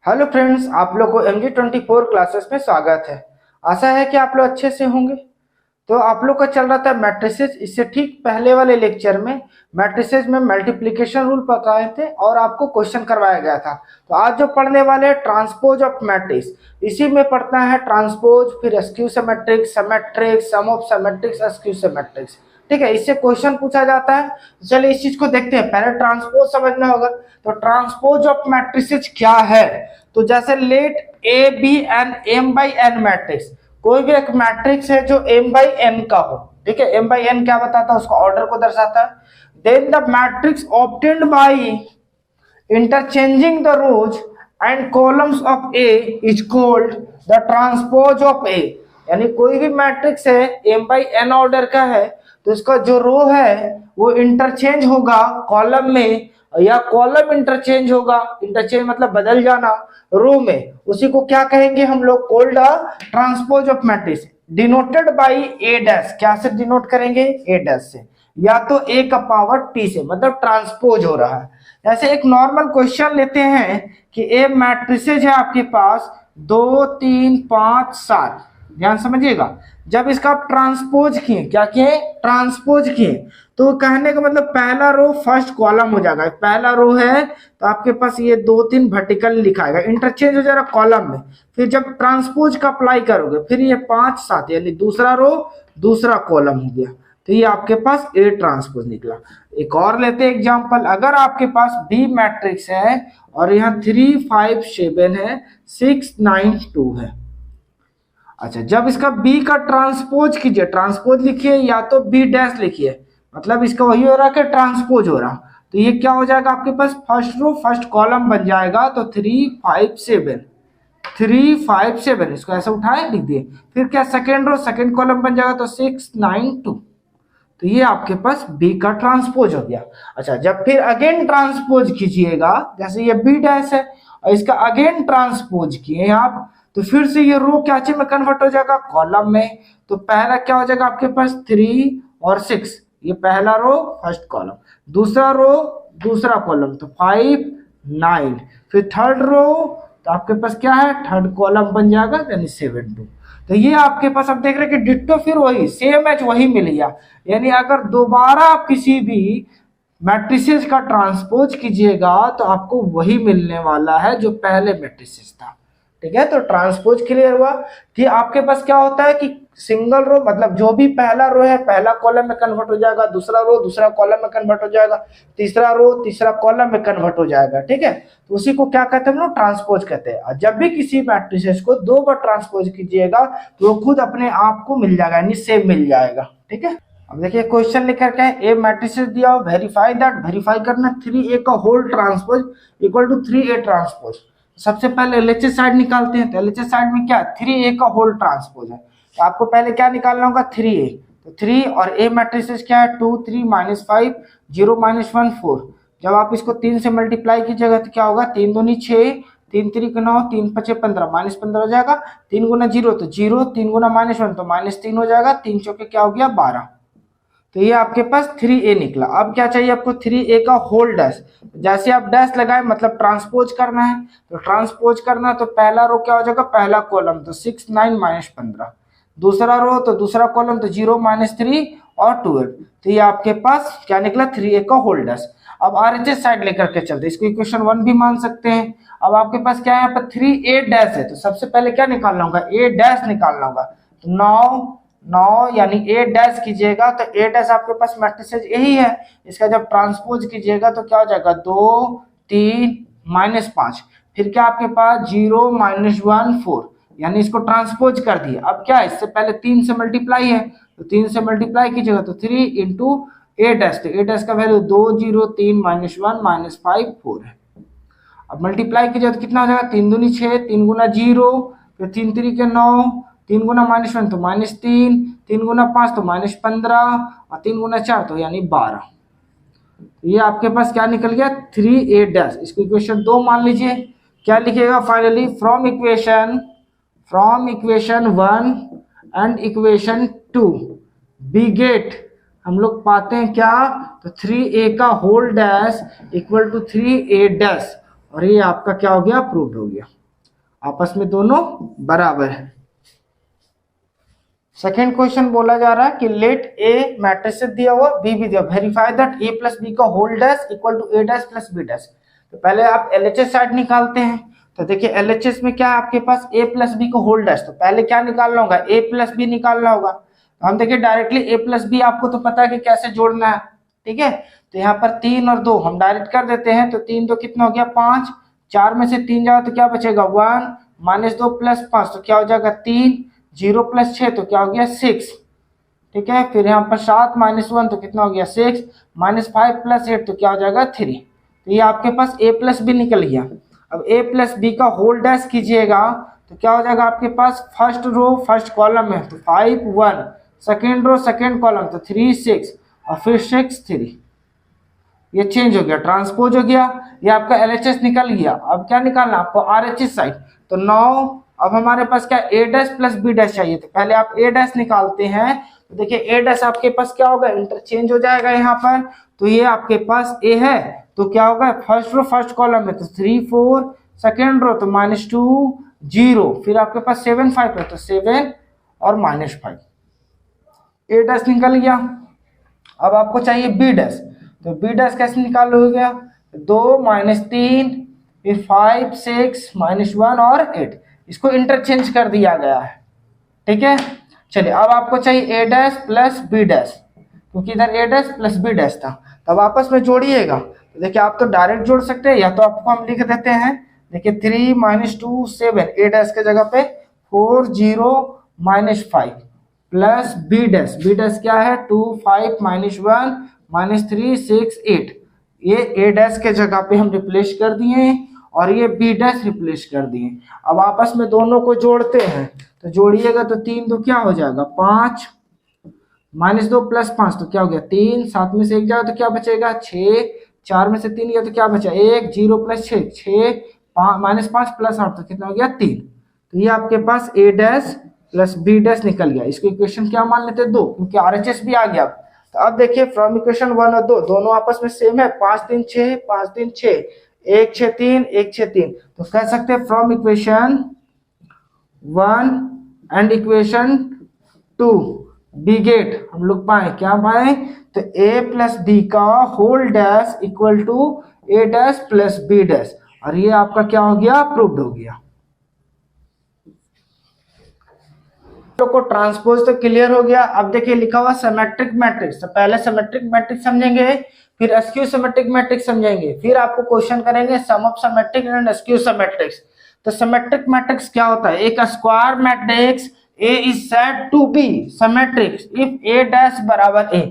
Hello friends, आप लोग को MG24 क्लासेस में स्वागत है। आशा है कि आप लोग अच्छे से होंगे। तो आप लोग का चल रहा था मैट्रिसेस। इससे ठीक पहले वाले लेक्चर में मैट्रिसेस में मल्टीप्लिकेशन रूल बताए थे और आपको क्वेश्चन करवाया गया था। तो आज जो पढ़ने वाले हैं ट्रांसपोज ऑफ मैट्रिक्स, इसी में पढ़ना है ट्रांसपोज, फिर skew symmetrics, सिमेट्रिक्स, some of सिमेट्रिक्स, skew सिमेट्रिक्स। ठीक है, इससे क्वेश्चन पूछा जाता है। चलिए इस चीज को देखते हैं। पहले ट्रांसपोज समझना होगा। तो ट्रांसपोज ऑफ मैट्रिसेस क्या है? तो जैसे let A be an m by n matrix, कोई भी एक मैट्रिक्स है जो m बाई एन का हो। ठीक है, m बाई एन क्या बताता है? उसका ऑर्डर को दर्शाता है। Then the matrix obtained by interchanging the rows and columns of A is called the transpose of A. यानी कोई भी मैट्रिक्स है m बाई एन ऑर्डर का है, तो इसका जो रो है वो इंटरचेंज होगा कॉलम में, या कॉलम इंटरचेंज होगा। इंटरचेंज मतलब बदल जाना रो में, उसी को क्या कहेंगे हम लोग? Called transpose of matrix denoted by A dash. क्या से डिनोट करेंगे? ए डैश से, या तो ए का पावर टी से, मतलब ट्रांसपोज हो रहा है। जैसे एक नॉर्मल क्वेश्चन लेते हैं कि ए मैट्रिसेज है आपके पास 2 3 5 7। ध्यान समझिएगा, जब इसका आप ट्रांसपोज किए, क्या किए? ट्रांसपोज किए, तो कहने का मतलब पहला रो फर्स्ट कॉलम हो जाएगा। पहला रो है तो आपके पास ये 2 3 वर्टिकल लिखाएगा, इंटरचेंज हो जाएगा कॉलम में। फिर जब ट्रांसपोज का अप्लाई करोगे, फिर ये 5 7, यानी दूसरा रो दूसरा कॉलम हो गया। तो ये आपके पास ए ट्रांसपोज निकला। एक और लेते हैं एग्जांपल। अगर आपके पास बी मैट्रिक्स है और यहाँ 3 5 7 है, 6 9 2 है। अच्छा, जब इसका बी का ट्रांसपोज कीजिए, ट्रांसपोज लिखिए या तो बी डैश लिखिए, मतलब इसका वही हो रहा है कि ट्रांसपोज हो रहा। तो ये क्या हो जाएगा आपके पास? फर्स्ट रो फर्स्ट कॉलम बन जाएगा। तो 3 5 7, 3 5 7, इसको ऐसा उठाए लिख दिए। फिर क्या? सेकेंड रो सेकेंड कॉलम बन जाएगा, तो 6 9 2। तो ये आपके पास बी का ट्रांसपोज हो गया। अच्छा, जब फिर अगेन ट्रांसपोज कीजिएगा, जैसे ये बी डैश है और इसका अगेन ट्रांसपोज किए आप, तो फिर से ये रो क्या में कन्वर्ट हो जाएगा? कॉलम में। तो पहला क्या हो जाएगा आपके पास? 3 और 6, ये पहला रो फर्स्ट कॉलम, दूसरा रो दूसरा कॉलम, तो 5 9। फिर थर्ड रो, तो आपके पास क्या है? थर्ड कॉलम बन जाएगा, यानी 7 2। तो ये आपके पास अब देख रहे हैं कि डिट्टो फिर वही सेम एच वही मिल गया। यानी अगर दोबारा आप किसी भी मैट्रिसेस का ट्रांसपोज कीजिएगा तो आपको वही मिलने वाला है जो पहले मैट्रिसेस था। ठीक है, तो ट्रांसपोज क्लियर हुआ कि आपके पास क्या होता है कि सिंगल रो, मतलब जो भी पहला रो है पहला कॉलम में कन्वर्ट हो जाएगा, दूसरा रो दूसरा कॉलम में कन्वर्ट हो जाएगा, तीसरा रो तीसरा कॉलम में कन्वर्ट हो जाएगा। ठीक है, तो उसी को क्या कहते हैं हम लोग? ट्रांसपोज कहते हैं। जब भी किसी मैट्रिसेस को 2 बार ट्रांसपोज कीजिएगा तो वो खुद अपने आप को मिल जाएगा, यानी सेम मिल जाएगा। ठीक है, अब देखिए क्वेश्चन लिख करके है ए मैट्रिसेस दिया हो, वेरीफाई दैट, वेरीफाई करना 3a का whole transpose equal to 3a transpose. सबसे पहले LHS साइड निकालते हैं। तो LHS साइड में क्या? 3a का होल ट्रांसपोज है, तो आपको पहले क्या निकालना होगा? 3a। तो 3 और a मैट्रिसेस क्या है? 2 3 -5 0 -1 4। जब आप इसको 3 से मल्टीप्लाई कीजिएगा तो क्या होगा? 3 दूनी 6, 3 3 9, 3 5 15, -15 हो जाएगा। 3 गुना 0 तो 0, 3 गुना -1 तो -3 हो जाएगा। 3 चौके क्या हो गया? 12। तो ये आपके पास 3a निकला। अब क्या चाहिए आपको? 3a का होल डैश। जैसे आप डैश लगाए मतलब ट्रांसपोज करना है, तो ट्रांसपोज करना तो पहला रो क्या हो जाएगा? पहला कॉलम, तो 6 9 -15, दूसरा रो तो दूसरा कॉलम, तो 0 -3 और 12। तो ये आपके पास क्या निकला? 3a का होल डैश। अब RHS साइड लेकर के चलते, इसको इक्वेशन 1 भी मान सकते हैं। अब आपके पास क्या है? यहाँ पर 3a डैश है, तो सबसे पहले क्या निकालना होगा? a डैश निकालना होगा। तो 9 यानी ए डैश कीजिएगा तो ए डैश आपके पास मैट्रिसेस यही है। इसका जब ट्रांसपोज कीजिएगा तो क्या हो जाएगा? 2 3 -5, फिर क्या आपके पास? 0 -1 4, यानी इसको ट्रांसपोज कर दिया। अब क्या है? इससे पहले 3 से मल्टीप्लाई है, तो 3 से मल्टीप्लाई कीजिएगा तो 3 इंटू ए डैश, तो ए डैश का वैल्यू 2 0 3 -1 -5 4 है। अब मल्टीप्लाई कीजिए तो कितना हो जाएगा? 3 दूनी 6, 3 गुना 0, फिर 3 3 के 9, 3 गुना -1 तो -3, 3 गुना 5 तो -15 और 3 गुना 4 तो यानी 12। ये आपके पास क्या निकल गया? 3a dash. इसको इक्वेशन 2 मान लीजिए। क्या लिखिएगा finally? From equation 1 and equation 2 we get, हम लोग पाते हैं क्या? तो 3a का whole dash equal to 3a dash और ये आपका क्या हो गया, प्रूव्ड हो गया, आपस में दोनों बराबर है। सेकेंड क्वेश्चन बोला जा रहा है कि लेट ए मैट्रिक्स दिया हुआ, बी भी दिया, verify that A plus B का whole dash equal to A dash plus B dash. तो पहले आप एलएचएस साइड निकालते हैं। तो देखिए एलएचएस में क्या है आपके पास, ए प्लस बी का होल डैश, तो पहले क्या निकालना होगा, ए प्लस बी निकालना होगा। तो हम देखिए डायरेक्टली ए प्लस बी आपको तो पता है कि कैसे जोड़ना है, ठीक है। तो यहाँ पर 3 और 2 हम डायरेक्ट कर देते हैं। तो 3 2 कितना हो गया 5, 4 में से 3 जाओ तो क्या बचेगा 1, -2 + 5 तो क्या हो जाएगा 3, 0 + 6 तो क्या हो गया 6, ठीक है। फिर यहाँ पर 7 - 1 तो कितना हो गया 6, -5 + 8 तो क्या हो जाएगा 3। तो ये आपके पास a प्लस बी निकल गया। अब a प्लस बी का होल डैश कीजिएगा तो क्या हो जाएगा आपके पास, फर्स्ट रो फर्स्ट कॉलम है तो 5 1, सेकेंड रो सेकेंड कॉलम तो 3 6 और फिर 6 3, ये चेंज हो गया, ट्रांसपोज हो गया, ये आपका एलएचएस निकल गया। अब क्या निकालना आपको, आरएचएस साइड। तो 9, अब हमारे पास क्या ए डैश प्लस बी डैश चाहिए, तो पहले आप ए डैश निकालते हैं। तो देखिए ए डैश आपके पास क्या होगा, इंटरचेंज हो जाएगा यहाँ पर। तो ये आपके पास ए है तो क्या होगा, फर्स्ट रो फर्स्ट कॉलम में तो 3 4, सेकेंड रो तो -2 0, फिर आपके पास 7 5 है तो 7 और -5, ए डैश निकल गया। अब आपको चाहिए बी डैश, तो बी डैश कैसे निकालोगे, 2 -3 फिर 5 6 -1 और 8, इसको इंटरचेंज कर दिया गया है, ठीक है। चलिए अब आपको चाहिए ए डैश प्लस बी डैश, क्योंकि इधर ए डैश प्लस बी डैश था, तब आपस में जोड़िएगा। तो देखिए आप तो डायरेक्ट जोड़ सकते हैं या तो आपको हम लिख देते हैं। देखिए 3 -2 7, ए डैश के जगह पे 4 0 -5 plus B dash, B dash क्या है 2 5 -1 -3 6 8, ये ए डैश के जगह पे हम रिप्लेस कर दिए और ये बी डैश रिप्लेस कर दिए। अब आपस में दोनों को जोड़ते हैं, तो जोड़िएगा तो 3 तो क्या हो जाएगा 5, -2 + 5 तो क्या हो गया 3, 7 में से 1 जाओ तो क्या बचेगा 6, 4 में से 3 गया तो क्या बचा 1, 0 + 6 6, -5 + 8 तो कितना हो गया 3। तो ये आपके पास ए डैश प्लस बी डैश निकल गया। इसको इक्वेशन क्या मान लेते हैं 2, क्योंकि आरएचएस भी आ गया। तो अब देखिए फ्रॉम इक्वेशन 1 और 2 दोनों आपस में सेम है, 5 3 6 5 3 6, 1 6 3 1 6 3, तो कह सकते हैं from equation 1 and equation 2 we get हम लोग पाए क्या पाए, तो a प्लस बी का whole dash equal to A dash plus B dash, और ये आपका क्या हो गया, प्रूव्ड हो गया। को ट्रांसपोज तो क्लियर हो गया। अब देखिए लिखा हुआ सिमेट्रिक मैट्रिक्स, तो पहले सिमेट्रिक मैट्रिक्स समझेंगे, फिर स्क्यू सिमेट्रिक मैट्रिक्स समझेंगे, फिर आपको क्वेश्चन करेंगे सम ऑफ सिमेट्रिक एंड स्क्यू सिमेट्रिक्स। तो सिमेट्रिक मैट्रिक्स क्या होता है, एक square matrix A is said to be symmetric if A dash बराबर A।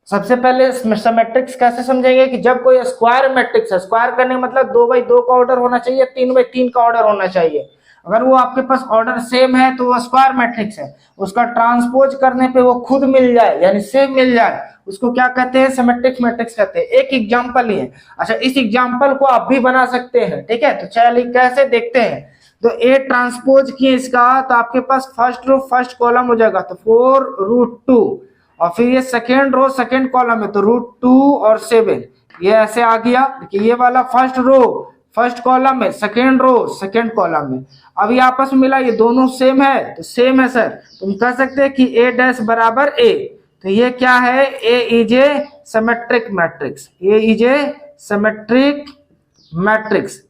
सबसे पहले सिमेट्रिक्स कैसे समझेंगे कि जब कोई स्क्वायर मैट्रिक्स है, स्क्वायर करने का मतलब 2/2 का ऑर्डर होना चाहिए, 3/3 का ऑर्डर होना चाहिए। अगर वो आपके पास ऑर्डर सेम है तो वो स्क्वायर मैट्रिक्स है, उसका ट्रांसपोज करने पे वो खुद मिल जाए यानी सेम मिल जाए, उसको क्या कहते हैं, सिमेट्रिक मैट्रिक्स कहते हैं। एक एग्जांपल ही है, अच्छा इस एग्जांपल को आप भी बना सकते हैं, ठीक है। तो चलिए कैसे देखते हैं। तो ए ट्रांसपोज किए इसका, तो आपके पास फर्स्ट रो फर्स्ट कॉलम हो जाएगा तो 4√2, और फिर ये सेकेंड रो सेकेंड कॉलम है तो √2 और 7, ये ऐसे आ गया। देखिए ये वाला फर्स्ट रो फर्स्ट कॉलम है, सेकेंड रो सेकेंड कॉलम में, अब ये आपस में मिला, ये दोनों सेम है तो सेम है सर, तुम कह सकते हैं कि ए डैश बराबर ए। तो ये क्या है, A is a symmetric matrix, A is a symmetric matrix.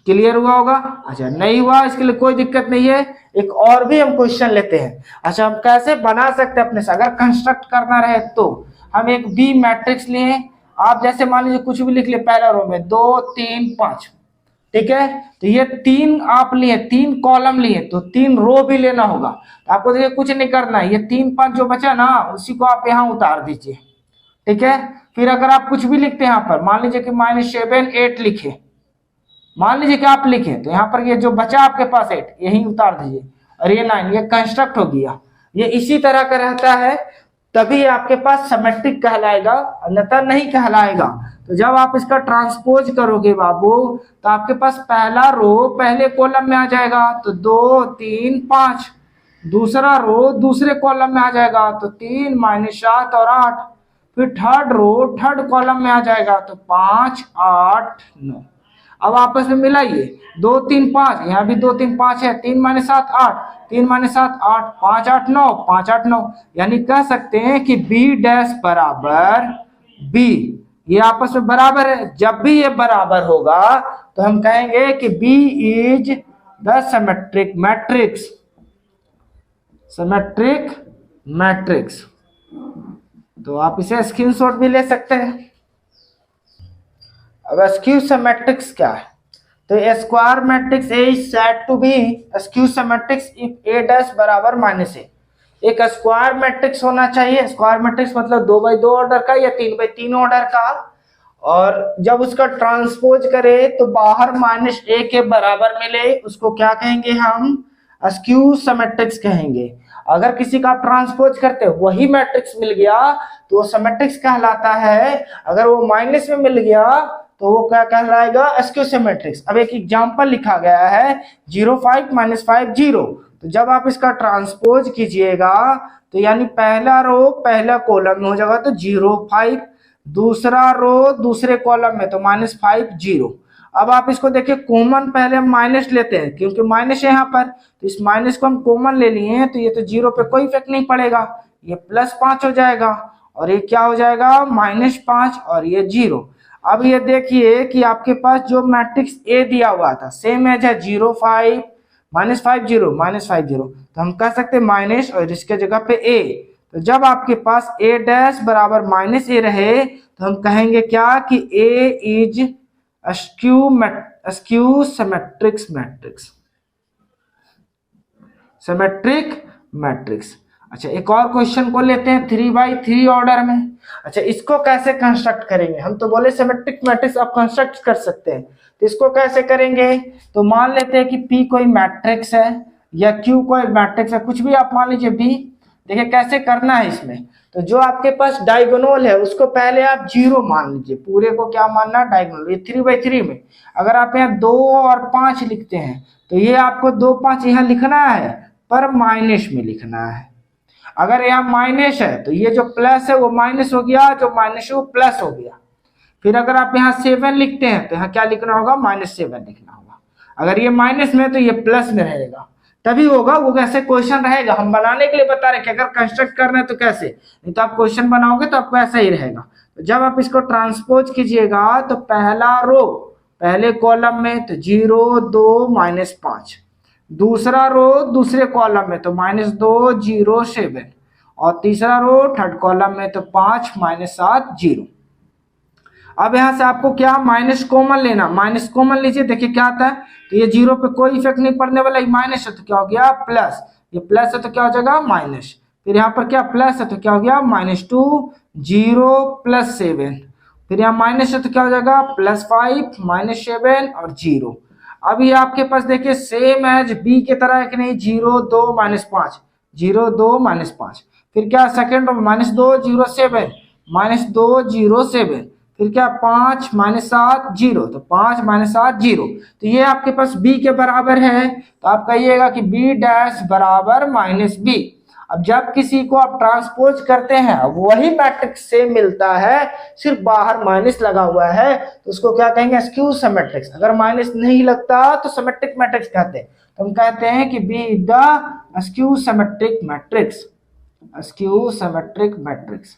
Clear हुआ होगा, अच्छा नहीं हुआ इसके लिए कोई दिक्कत नहीं है, एक और भी हम क्वेश्चन लेते हैं। अच्छा हम कैसे बना सकते हैं अपने से, अगर कंस्ट्रक्ट करना रहे तो हम एक बी मैट्रिक्स लिए, आप जैसे मान लीजिए कुछ भी लिख लिए, पहला रो में 2 3 5, ठीक है। तो ये 3 आप लिए, 3 कॉलम लिए तो 3 रो भी लेना होगा। तो आपको देखिए कुछ नहीं करना है, ये 3 5 जो बचा ना उसी को आप यहाँ उतार दीजिए, ठीक है। फिर अगर आप कुछ भी लिखते हैं यहाँ पर, मान लीजिए कि -7 8 लिखे, मान लीजिए कि आप लिखे, तो यहाँ पर ये जो बचा आपके पास 8 यही उतार दीजिए, और ये 9, ये कंस्ट्रक्ट हो गया। ये इसी तरह का रहता है, तभी आपके पास सिमेट्रिक कहलाएगा, अन्यथा नहीं कहलाएगा। तो जब आप इसका ट्रांसपोज करोगे बाबू, तो आपके पास पहला रो पहले कॉलम में आ जाएगा तो 2 3 5, दूसरा रो दूसरे कॉलम में आ जाएगा तो 3 -7 और 8, फिर थर्ड रो थर्ड कॉलम में आ जाएगा, तो 5 8 9। अब आपस में मिलाइए, 2 3 5, यहाँ भी 2 3 5 है, 3 माइनस 7 8, 3 माइनस 7 8, 5 8 9, 5 8 9। यानी कह सकते हैं कि बी डैश बराबर बी, ये आपस में बराबर है। जब भी ये बराबर होगा तो हम कहेंगे कि B is the symmetric matrix, symmetric matrix. तो आप इसे स्क्रीनशॉट भी ले सकते हैं। अब स्क्यू सिमेट्रिक्स क्या है? तो square matrix A is said to be skew symmetrics if A dash बराबर माइनस ए। एक स्क्वायर मैट्रिक्स होना चाहिए, स्क्वायर मैट्रिक्स मतलब 2x2 ऑर्डर का या 3x3 ऑर्डर का, और जब उसका ट्रांसपोज करे तो बाहर माइनस ए के बराबर मिले, उसको क्या कहेंगे हम? स्क्यू सिमेट्रिक्स कहेंगे। अगर किसी का ट्रांसपोज करते वही मैट्रिक्स मिल गया तो वो सिमेट्रिक्स कहलाता है। अगर वो माइनस में मिल गया तो वो क्या कहलाएगा? स्क्यू सिमेट्रिक्स। अब एक एग्जांपल लिखा गया है 0 5 - 5 0। तो जब आप इसका ट्रांसपोज कीजिएगा तो यानी पहला रो पहला कॉलम में हो जाएगा तो 0 5, दूसरा रो दूसरे कॉलम में तो -5 0। अब आप इसको देखिए कॉमन पहले हम माइनस लेते हैं क्योंकि माइनस है यहाँ पर, तो इस माइनस को हम कॉमन ले लिए हैं तो ये तो 0 पे कोई इफेक्ट नहीं पड़ेगा, ये +5 हो जाएगा और ये क्या हो जाएगा? -5 और ये 0। अब ये देखिए कि आपके पास जो मैट्रिक्स ए दिया हुआ था सेम एज है 0 5 -5 0 -5 0, तो हम कह सकते हैं माइनस और इसके जगह पे ए। तो जब आपके पास ए डैश बराबर -a रहे तो हम कहेंगे क्या कि A is skew symmetrics matrix, symmetric matrix. अच्छा एक और क्वेश्चन को लेते हैं 3x3 ऑर्डर में। अच्छा इसको कैसे कंस्ट्रक्ट करेंगे? हम तो बोले सिमेट्रिक मैट्रिक्स आप कंस्ट्रक्ट कर सकते हैं, तो इसको कैसे करेंगे? तो मान लेते हैं कि P कोई मैट्रिक्स है या Q कोई मैट्रिक्स है, कुछ भी आप मान लीजिए B। देखिए कैसे करना है इसमें, तो जो आपके पास डायगोनल है उसको पहले आप 0 मान लीजिए, पूरे को क्या मानना? डायगोनल। ये 3x3 में अगर आप यहाँ 2 और 5 लिखते हैं तो ये आपको 2 5 यहाँ लिखना है पर माइनस में लिखना है। अगर यहाँ माइनस है तो ये जो प्लस है वो माइनस हो गया, जो माइनस है वो प्लस हो गया। फिर अगर आप यहाँ 7 लिखते हैं तो यहाँ क्या लिखना होगा? -7 लिखना होगा। अगर ये माइनस में है तो ये प्लस में रहेगा, तभी होगा। वो कैसे क्वेश्चन रहेगा हम बनाने के लिए बता रहे कि अगर कंस्ट्रक्ट करना है तो कैसे, नहीं तो आप क्वेश्चन बनाओगे तो आपको ऐसा ही रहेगा। तो जब आप इसको ट्रांसपोज कीजिएगा तो पहला रो पहले कॉलम में तो 0 2 -5, दूसरा रो दूसरे कॉलम में तो -2 0 7, और तीसरा रो थर्ड कॉलम में तो 5 -7 0। अब यहां से आपको क्या माइनस कॉमन लेना, माइनस कॉमन लीजिए, देखिए क्या आता है, तो ये 0 पे कोई इफेक्ट नहीं पड़ने वाला, ये माइनस है तो क्या हो गया? प्लस, ये प्लस है तो क्या हो जाएगा? माइनस। फिर यहाँ पर क्या प्लस है तो क्या हो गया? -2 0 +7, फिर यहाँ माइनस है तो क्या हो जाएगा? +5 -7 और 0। अब ये आपके पास देखिए सेम एज बी की तरह है कि नहीं? 0 2 -5 0 2 -5, फिर क्या सेकेंड रो -2 0 7 -2 0 7, फिर क्या 5 -7 0, तो 5 -7 0। तो ये आपके पास b के बराबर है, तो आप कहिएगा कि b डैश बराबर -b। अब जब किसी को आप ट्रांसपोज करते हैं वही मैट्रिक्स से मिलता है, सिर्फ बाहर माइनस लगा हुआ है, तो उसको क्या कहेंगे? स्क्यू सिमेट्रिक्स। अगर माइनस नहीं लगता तो सिमेट्रिक मैट्रिक्स कहते हैं। तो हम कहते हैं कि b is the skew symmetric matrix, skew symmetric matrix.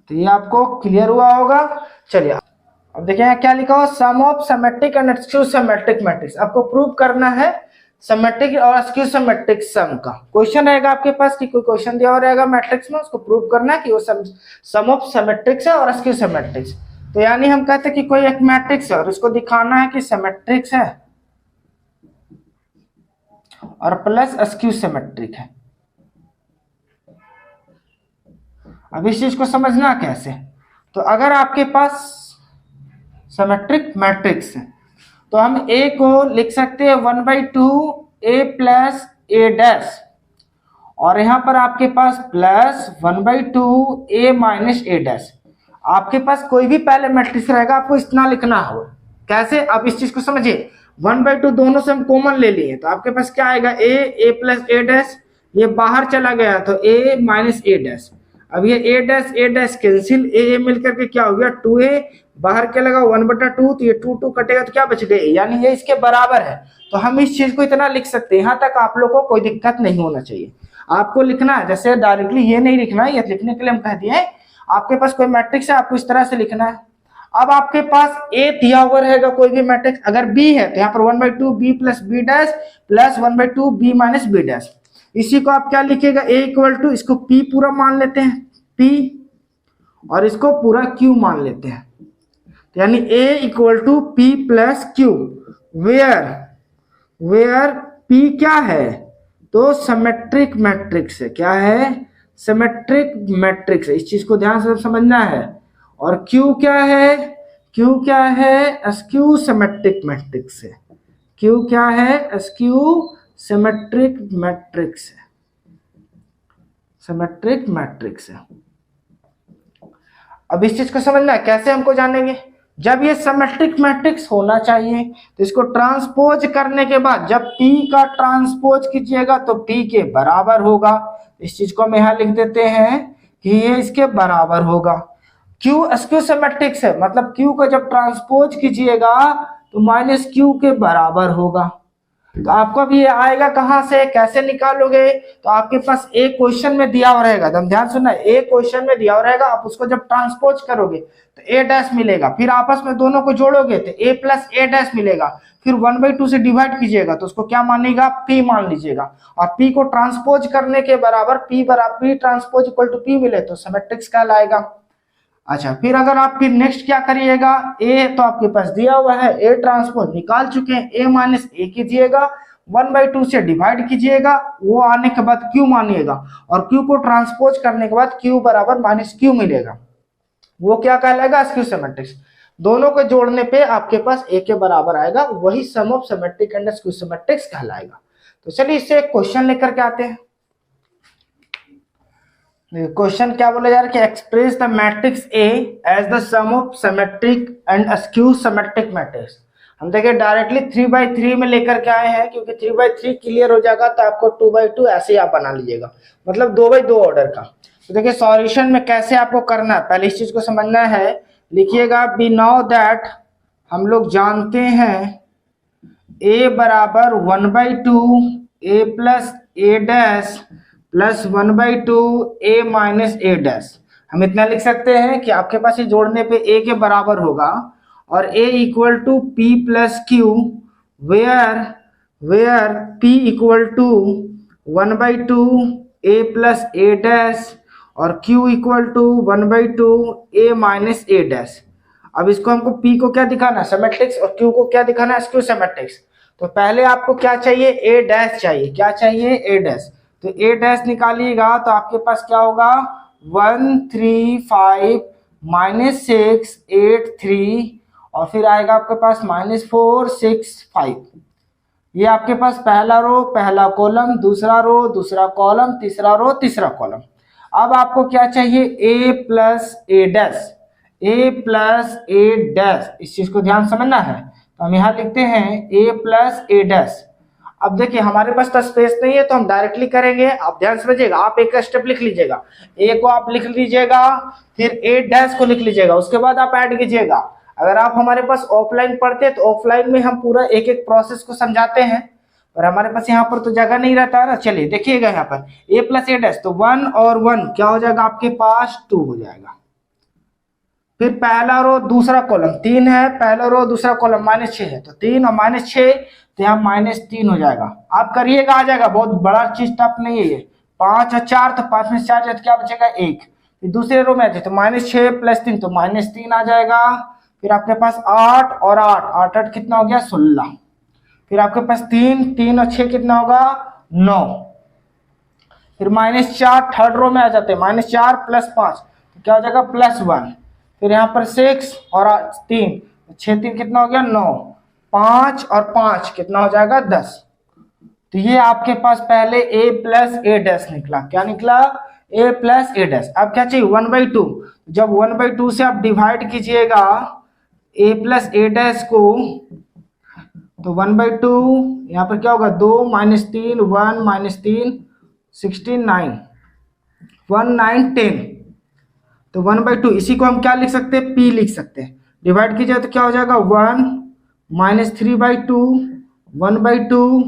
तो ये आपको क्लियर हुआ होगा। चलिए अब देखिए क्या लिखा हुआ, sum of symmetric and skew symmetric matrix. आपको प्रूव करना है सिमेट्रिक और स्क्यू सिमेट्रिक सम का। क्वेश्चन रहेगा आपके पास कि कोई क्वेश्चन दिया हुआ रहेगा मैट्रिक्स में, उसको प्रूव करना है कि वो सम ऑफ सिमेट्रिक्स है और स्क्यू सिमेट्रिक्स। तो यानी हम कहते हैं कि कोई एक मैट्रिक्स है और उसको दिखाना है कि सिमेट्रिक्स है और प्लस स्क्यू सिमेट्रिक है। अब इस चीज को समझना कैसे, तो अगर आपके पास सिमेट्रिक मैट्रिक्स है तो हम a को लिख सकते हैं 1/2 a प्लस a डैश, और यहां पर आपके पास plus 1/2 a minus a dash. आपके पास कोई भी पहले मैट्रिक्स रहेगा आपको इतना लिखना होगा। कैसे? अब इस चीज को समझिए, 1/2 दोनों से हम कॉमन ले लिए तो आपके पास क्या आएगा? a प्लस a डैश, ये बाहर चला गया तो a माइनस ए डैश। अब ये ए डैश कैंसिल, ए मिलकर के क्या हो गया 2a, बाहर क्या लगा 1/2, तो ये 2 कटेगा तो क्या बच गया, यानी ये इसके बराबर है। तो हम इस चीज को इतना लिख सकते हैं, यहाँ तक आप लोग को कोई दिक्कत नहीं होना चाहिए। आपको लिखना है जैसे डायरेक्टली ये नहीं लिखना है, ये लिखने के लिए हम कह दिए आपके पास कोई मैट्रिक्स है आपको इस तरह से लिखना है। अब आपके पास ए दिया हुआ रहेगा कोई भी मैट्रिक्स, अगर बी है तो यहाँ पर 1/2 B plus B dash plus 1/2 B minus B dash. इसी को आप क्या लिखिएगा, ए इक्वल टू, इसको पी पूरा मान लेते हैं पी, और इसको पूरा क्यू मान लेते हैं, तो यानी A equal to P plus Q, where P क्या है, तो सिमेट्रिक मैट्रिक्स है। क्या है, सिमेट्रिक मैट्रिक्स है, इस चीज को ध्यान से समझना है। और क्यू क्या है, क्यू क्या है, स्क्यू सिमेट्रिक मैट्रिक्स है। क्यू क्या है, स्क्यू सिमेट्रिक मैट्रिक्स है, सिमेट्रिक मैट्रिक्स है। अब इस चीज को समझना है, कैसे हमको जानेंगे, जब ये सिमेट्रिक मैट्रिक्स होना चाहिए तो इसको ट्रांसपोज करने के बाद जब P का ट्रांसपोज कीजिएगा तो P के बराबर होगा। इस चीज को हम यहां लिख देते हैं कि ये इसके बराबर होगा। Q स्क्यू सिमेट्रिक्स है, मतलब Q को जब ट्रांसपोज कीजिएगा तो माइनस Q के बराबर होगा। तो आपको अब ये आएगा कहां से, कैसे निकालोगे, तो आपके पास ए क्वेश्चन में दिया हुआ रहेगा, एकदम ध्यान सुनना, ए क्वेश्चन में दिया हुआ रहेगा, आप उसको जब ट्रांसपोज करोगे तो ए डैश मिलेगा, फिर आपस में दोनों को जोड़ोगे तो ए प्लस ए डैश मिलेगा, फिर 1/2 से डिवाइड कीजिएगा तो उसको क्या मानेगा, पी मान लीजिएगा, और पी को ट्रांसपोज करने के बराबर P transpose equal to P मिले तो सिमेट्रिक्स कहलाएगा। अच्छा, फिर अगर आप फिर नेक्स्ट क्या करिएगा, ए तो आपके पास दिया हुआ है, ए ट्रांसपोज निकाल चुके हैं, ए माइनस ए कीजिएगा, 1/2 से डिवाइड कीजिएगा, वो आने के बाद क्यू मानिएगा, और क्यू को ट्रांसपोज करने के बाद क्यू बराबर माइनस क्यू मिलेगा, वो क्या कहलाएगा, स्क्यू सिमेट्रिक्स। दोनों को जोड़ने पे आपके पास ए के बराबर आएगा, वही सम ऑफ सिमेट्रिक एंड स्क्यू सिमेट्रिक्स कहलाएगा। तो चलिए इससे एक क्वेश्चन लेकर के आते हैं। क्वेश्चन क्या बोला जा रहा है कि express the matrix A as the sum of symmetric and skew symmetric matrix. हम देखिए डायरेक्टली 3/3 में लेकर के आए हैं, क्योंकि 3/3 क्लियर हो जाएगा तो आपको 2/2 ऐसे ही आप बना लीजिएगा, मतलब 2/2 ऑर्डर का। तो देखिए सॉल्यूशन में कैसे आपको करना है, पहले इस चीज को समझना है, लिखिएगा वी नो दैट, हम लोग जानते हैं a बराबर 1/2 a plus A dash plus 1/2 a minus A dash. हम इतना लिख सकते हैं कि आपके पास ये जोड़ने पे a के बराबर होगा, और a equal to p plus Q, where p equal to 1/2 a plus A dash और q equal to 1/2 a minus A dash. अब इसको हमको p को क्या दिखाना है, सिमेट्रिक्स, और q को क्या दिखाना है, स्क्यू सिमेट्रिक्स। तो पहले आपको क्या चाहिए, a डैश चाहिए, क्या चाहिए, a डैश। तो a डैश निकालिएगा तो आपके पास क्या होगा, 1 3 5 -6 8 3, और फिर आएगा आपके पास -4 6 5। ये आपके पास पहला रो पहला कॉलम, दूसरा रो दूसरा कॉलम, तीसरा रो तीसरा कॉलम। अब आपको क्या चाहिए, a plus A dash, a plus A dash. इस चीज को ध्यान समझना है, तो हम यहाँ लिखते हैं a प्लस ए डैश। अब देखिए हमारे पास तो स्पेस नहीं है तो हम डायरेक्टली करेंगे, आप ध्यान समझिएगा, आप एक स्टेप लिख लीजिएगा, a को आप लिख लीजिएगा, फिर ए डैश को लिख लीजिएगा, उसके बाद आप ऐड कीजिएगा। अगर आप हमारे पास ऑफलाइन पढ़ते हैं तो ऑफलाइन में हम पूरा एक एक प्रोसेस को समझाते हैं, पर हमारे पास यहाँ पर तो जगह नहीं रहता है ना। चलिए देखिएगा यहाँ पर a प्लस ए डैश, तो 1 और 1 क्या हो जाएगा आपके पास, 2 हो जाएगा। फिर पहला रो दूसरा कॉलम 3 है, पहला रो दूसरा कॉलम -6 है, तो 3 और -6 तो यहाँ -3 हो जाएगा। आप करिएगा आ जाएगा, बहुत बड़ा चीज टफ नहीं है ये। 5 और 4, तो 5 में 4 जाए तो क्या बचेगा 1। फिर दूसरे रो में आते तो -6 + 3 तो -3 आ जाएगा। फिर आपके पास 8 और 8, 8 8 कितना हो गया 16। फिर आपके पास 3 और 6 कितना होगा 9। फिर -4 थर्ड रो में आ जाते हैं, -4 + 5 तो क्या हो जाएगा +1। फिर यहाँ पर 6 और 3, 6 3 कितना हो गया 9, 5 और 5 कितना हो जाएगा 10। तो ये आपके पास पहले a प्लस ए डैश निकला, क्या निकला a प्लस ए डैश। अब क्या चाहिए 1/2, जब 1/2 से आप डिवाइड कीजिएगा a प्लस ए डैश को, तो 1/2 यहाँ पर क्या होगा 2 -3 1 -3 16 9 1 9 10, तो 1/2 इसी को हम क्या लिख सकते हैं, p लिख सकते हैं। डिवाइड कीजिए तो क्या हो जाएगा 1 -3/2 1/2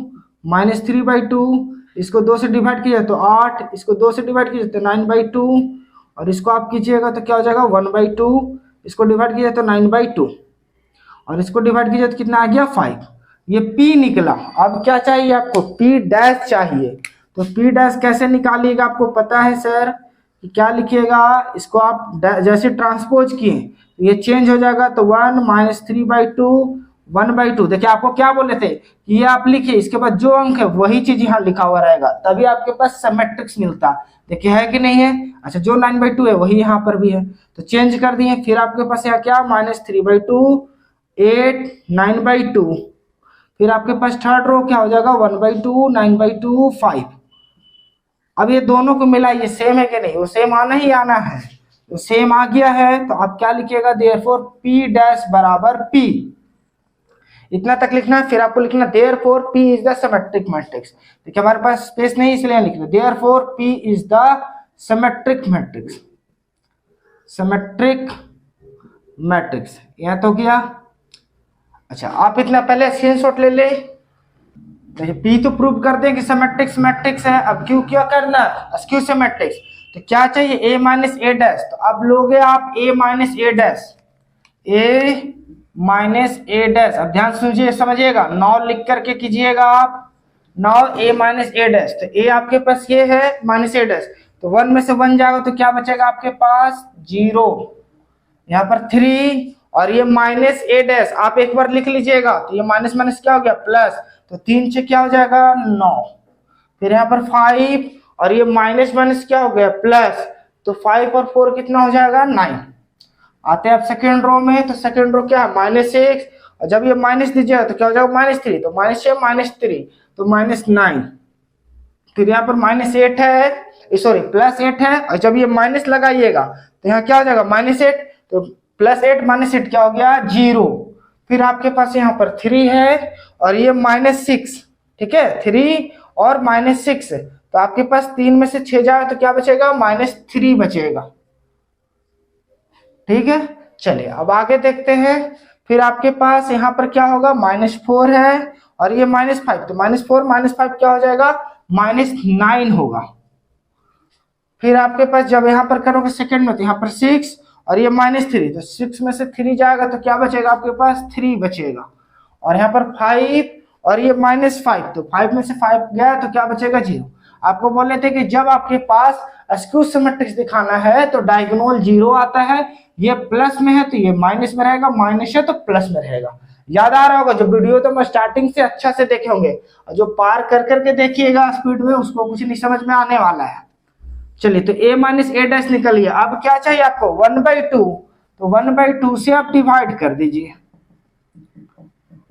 -3/2, इसको 2 से डिवाइड कीजिए तो 8, इसको 2 से डिवाइड कीजिए तो 9/2, और इसको आप कीजिएगा तो क्या हो जाएगा 1/2, इसको डिवाइड कीजिए तो 9/2, और इसको डिवाइड कीजिए तो कितना आ गया 5। ये p निकला। अब क्या चाहिए आपको, p डैश चाहिए। तो p डैश कैसे निकालिएगा, आपको पता है सर कि क्या लिखिएगा, इसको आप जैसे ट्रांसपोज किए ये चेंज हो जाएगा, तो 1 -3/2 1/2। देखिए आपको क्या बोले थे कि ये आप लिखिए, इसके बाद जो अंक है वही चीज यहाँ लिखा हुआ रहेगा, तभी आपके पास सिमेट्रिक्स मिलता। देखिए है कि नहीं है। अच्छा, जो 9/2 है वही यहाँ पर भी है, तो चेंज कर दिए। फिर आपके पास यहाँ क्या -3/2 8 9/2, फिर आपके पास थर्ड रो क्या हो जाएगा 1/2 9/2 5। अब ये दोनों को मिलाइए, सेम है कि नहीं, वो सेम आना ही आना है। तो सेम आ गया है तो आप क्या लिखिएगा, देयरफॉर p डैश बराबर p, इतना तक लिखना है। फिर आपको लिखना therefore p is the symmetric matrix. देखिए हमारे पास स्पेस नहीं इसलिए लिख रहे, therefore p is the symmetric matrix, symmetric matrix. यहां तो किया। अच्छा, आप इतना पहले स्क्रीनशॉट ले ले। देखिए p तो प्रूव कर दें कि सिमेट्रिक्स मैट्रिक्स है। अब q क्या करना है, स्क्यू सिमेट्रिक्स। तो क्या चाहिए, a माइनस ए डैश। तो अब लोगे आप a minus A dash, a minus A dash. अब ध्यान सुनिए समझिएगा, 9 लिख करके कीजिएगा आप, 9 a माइनस ए डैश। तो a आपके पास ये है माइनस ए डैश, तो 1 में से 1 जाएगा तो क्या बचेगा आपके पास 0, यहाँ पर 3, और ये माइनस ए डैश आप एक बार लिख लीजिएगा, तो ये माइनस माइनस क्या हो गया प्लस, तो 3 से क्या हो जाएगा 9, फिर यहाँ पर 5, और ये माइनस माइनस क्या हो गया प्लस, तो 5 और 4 कितना हो जाएगा 9। आते हैं आप सेकेंड रो में, तो सेकेंड रो क्या है -6, और जब ये माइनस दीजिएगा तो क्या हो जाएगा -3, तो -6 -3 तो -9, फिर यहाँ पर -8 है, सॉरी +8 है, और जब ये माइनस लगाइएगा तो यहाँ क्या हो जाएगा -8, तो +8 -8 क्या हो गया 0। फिर आपके पास यहाँ पर 3 है, और ये -6, ठीक है 3 और -6, तो आपके पास 3 में से 6 जाएगा तो क्या बचेगा -3 बचेगा। ठीक है, चलिए अब आगे देखते हैं। फिर आपके पास यहाँ पर क्या होगा -4 है, और ये -5, तो -4 -5 क्या हो जाएगा -9 होगा। फिर आपके पास जब यहाँ पर करोगे सेकंड में, तो यहाँ पर 6, और ये -3, तो 6 में से 3 जाएगा तो क्या बचेगा आपके पास 3 बचेगा, और यहाँ पर 5, और ये -5, तो 5 में से 5 गया तो क्या बचेगा 0। आपको बोले थे कि जब आपके पास स्क्यू सिमेट्रिक्स दिखाना है तो डायगोनल 0 आता है, ये प्लस में है तो ये माइनस में रहेगा, माइनस है तो प्लस में रहेगा। याद आ रहा होगा, जो वीडियो तो मैं स्टार्टिंग से अच्छा से देखे होंगे, और जो पार कर करके देखिएगा स्पीड में उसको कुछ नहीं समझ में आने वाला है। चलिए, तो a माइनस ए डैश निकल गया। अब क्या चाहिए आपको 1/2, तो 1/2 से आप डिवाइड कर दीजिए,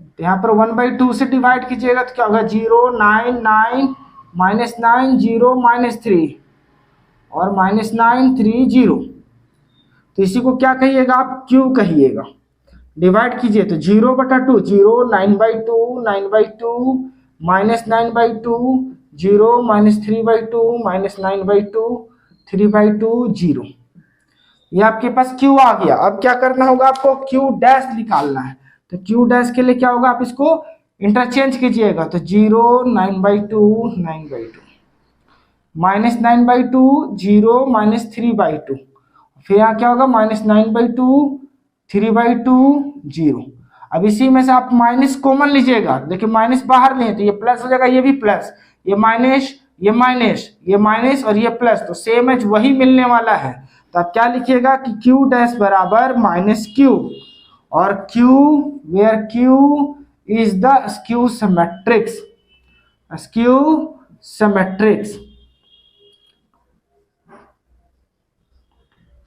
तो यहाँ पर 1/2 से डिवाइड कीजिएगा तो क्या होगा 0 9 9 -9 0 -3 और -9 3 0, तो इसी को क्या कहिएगा आप q कहिएगा। डिवाइड कीजिए तो 0/2 0 9/2 9/2 -9/2 0 -3/2 -9/2 3/2 0। ये आपके पास q आ गया। अब क्या करना होगा आपको q डैश निकालना है, तो q डैश के लिए क्या होगा आप इसको इंटरचेंज कीजिएगा, तो 0 9/2 9/2 -9/2 0 -3/2, फिर यहाँ क्या होगा -9/2 3/2 0। अब इसी में से आप माइनस कॉमन लीजिएगा, देखिए माइनस बाहर नहीं है तो ये प्लस हो जाएगा, ये भी प्लस, ये माइनस ये माइनस ये माइनस और ये प्लस, तो सेम एज वही मिलने वाला है। तो आप क्या लिखिएगा कि q डैश बराबर -q, और q where q is the skew symmetrics, skew symmetrics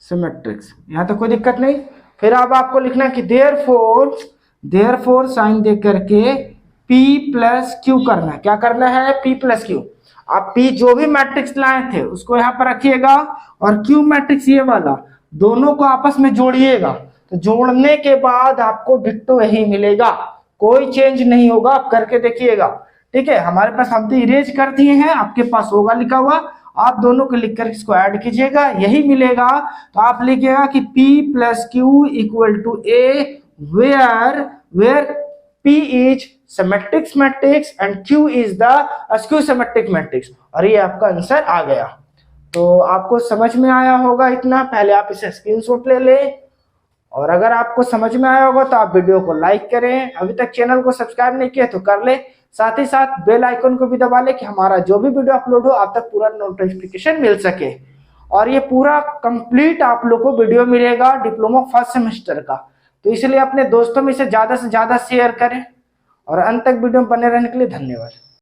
symmetrics. यहां तो कोई दिक्कत नहीं। फिर अब आपको लिखना कि देयरफॉर साइन दे करके p प्लस q करना है। क्या करना है p प्लस q। आप p जो भी मैट्रिक्स लाए थे उसको यहाँ पर रखिएगा, और q मैट्रिक्स ये वाला दोनों को आपस में जोड़िएगा, तो जोड़ने के बाद आपको डिट्टो यही मिलेगा, कोई चेंज नहीं होगा। आप करके देखिएगा, ठीक है, हमारे पास हम तो इरेज कर दिए हैं, आपके पास होगा लिखा हुआ, आप दोनों को लिखकर इसको ऐड कीजिएगा, यही मिलेगा। तो आप लिखिएगा कि P plus Q equal to A where P is symmetric matrix and Q is the skew symmetric matrix, और ये आपका आंसर आ गया। तो आपको समझ में आया होगा इतना, पहले आप इसे स्क्रीनशॉट ले लें, और अगर आपको समझ में आया होगा तो आप वीडियो को लाइक करें, अभी तक चैनल को सब्सक्राइब नहीं किया तो कर ले, साथ ही साथ बेल आइकन को भी दबा ले कि हमारा जो भी वीडियो अपलोड हो आप तक पूरा नोटिफिकेशन मिल सके। और ये पूरा कंप्लीट आप लोग को वीडियो मिलेगा डिप्लोमा फर्स्ट सेमेस्टर का, तो इसलिए अपने दोस्तों में से ज्यादा शेयर करें, और अंत तक वीडियो में बने रहने के लिए धन्यवाद।